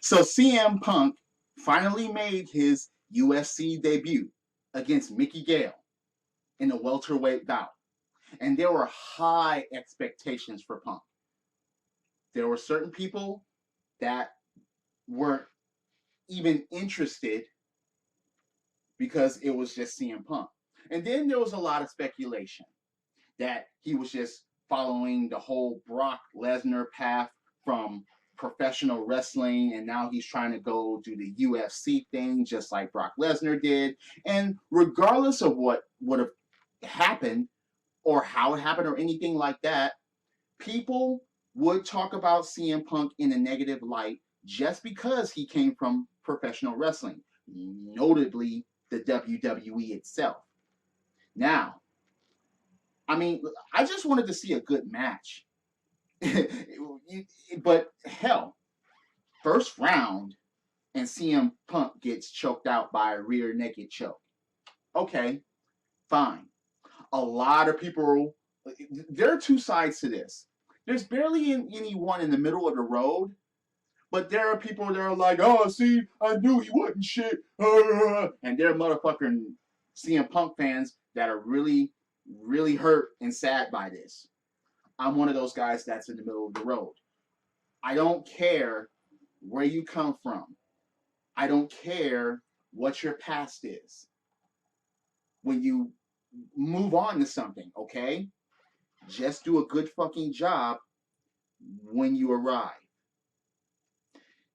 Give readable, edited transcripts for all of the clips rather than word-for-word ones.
So CM Punk finally made his UFC debut against Mickey Gale in a welterweight bout. And there were high expectations for Punk. There were certain people that weren't even interested because it was just CM Punk. And then there was a lot of speculation that he was just following the whole Brock Lesnar path from professional wrestling, and now he's trying to go do the UFC thing just like Brock Lesnar did. And regardless of what would have happened or how it happened or anything like that, people would talk about CM Punk in a negative light just because he came from professional wrestling, notably the WWE itself. Now, I mean, I just wanted to see a good match. But hell, first round and CM Punk gets choked out by a rear naked choke. Okay, fine. A lot of people, there are two sides to this. There's barely anyone in the middle of the road, but there are people that are like, oh, see, I knew he wasn't shit. And there are motherfucking CM Punk fans that are really, really hurt and sad by this. I'm one of those guys that's in the middle of the road. I don't care where you come from. I don't care what your past is. When you move on to something, okay? Just do a good fucking job when you arrive.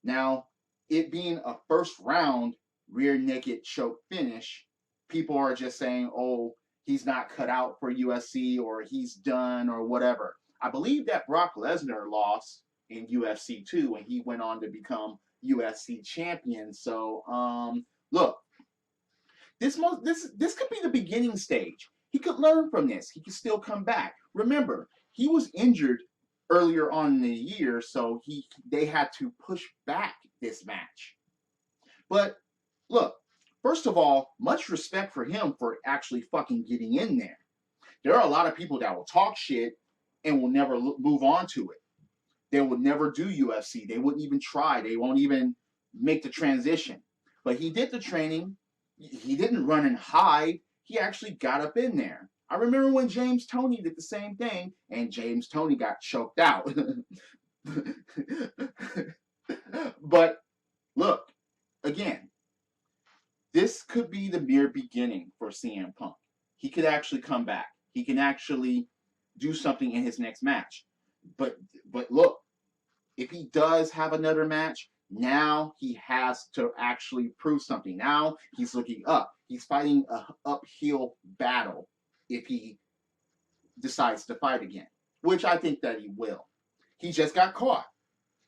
Now, it being a first round rear naked choke finish, people are just saying, oh, he's not cut out for UFC or he's done or whatever. I believe that Brock Lesnar lost in UFC too, and he went on to become UFC champion. So, look, this could be the beginning stage. He could learn from this. He could still come back. Remember, he was injured earlier on in the year, so they had to push back this match. But look, first of all, much respect for him for actually fucking getting in there. There are a lot of people that will talk shit and will never move on to it. They would never do UFC. They wouldn't even try. They won't even make the transition. But he did the training. He didn't run and hide. He actually got up in there. I remember when James Toney did the same thing, and James Toney got choked out. But look, again, this could be the mere beginning for CM Punk. He could actually come back. He can actually do something in his next match. But look, if he does have another match, now he has to actually prove something. Now he's looking up. He's fighting an uphill battle if he decides to fight again, which I think that he will. He just got caught.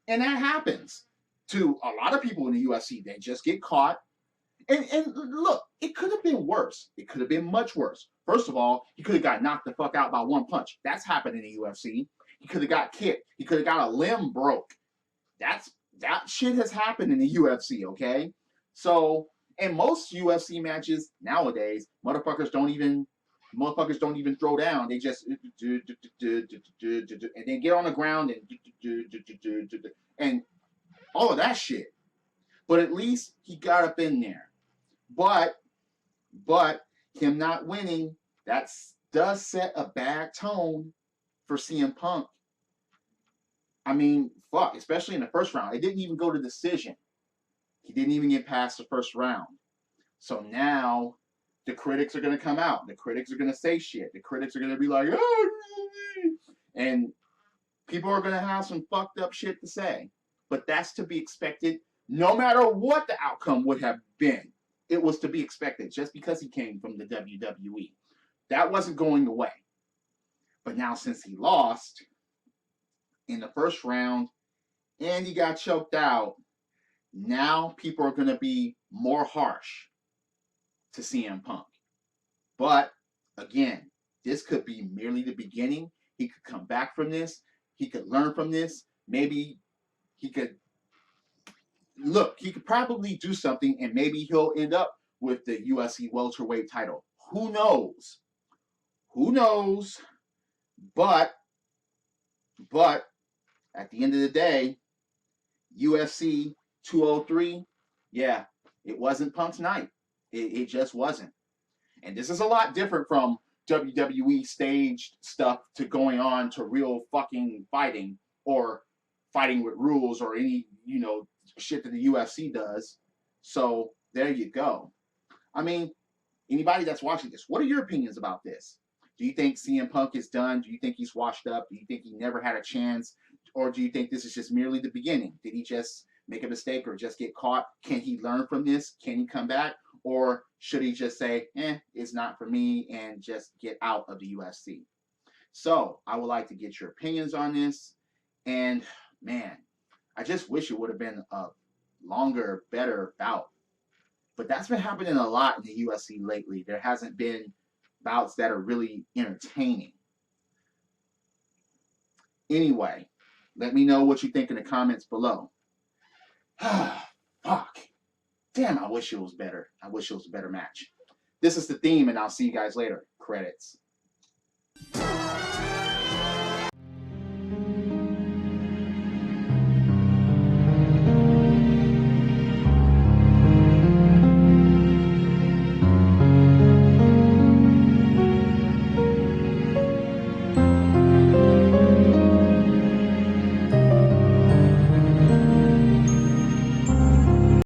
And that happens to a lot of people in the UFC. They just get caught. And look, it could have been worse. It could have been much worse. First of all, he could have got knocked the fuck out by one punch. That's happened in the UFC. He could have got kicked. He could have got a limb broke. That shit has happened in the UFC, okay? So, in most UFC matches nowadays, motherfuckers don't even throw down. They just and then get on the ground and all of that shit. But at least he got up in there. But him not winning, that does set a bad tone for CM Punk. I mean, fuck, especially in the first round. It didn't even go to decision. He didn't even get past the first round. So now the critics are going to come out. The critics are going to say shit. The critics are going to be like, oh, and people are going to have some fucked up shit to say. But that's to be expected no matter what the outcome would have been. It was to be expected just because he came from the WWE. That wasn't going away. But now since he lost in the first round and he got choked out, now people are going to be more harsh to CM Punk. But again, this could be merely the beginning. He could come back from this. He could learn from this. Maybe he could he could probably do something and maybe he'll end up with the UFC welterweight title. Who knows? Who knows? But at the end of the day, UFC 203, yeah, it wasn't Punk's night. It just wasn't. And this is a lot different from WWE staged stuff to going on to real fucking fighting or fighting with rules or any, shit that the UFC does. So there you go. I mean, anybody that's watching this, what are your opinions about this? Do you think CM Punk is done? Do you think he's washed up? Do you think he never had a chance? Or do you think this is just merely the beginning? Did he just make a mistake or just get caught? Can he learn from this? Can he come back? Or should he just say, it's not for me and just get out of the UFC? So I would like to get your opinions on this. And man, I just wish it would have been a longer, better bout. But that's been happening a lot in the UFC lately. There hasn't been bouts that are really entertaining. Anyway, let me know what you think in the comments below. Fuck. Damn, I wish it was better. I wish it was a better match. This is the theme, and I'll see you guys later. Credits.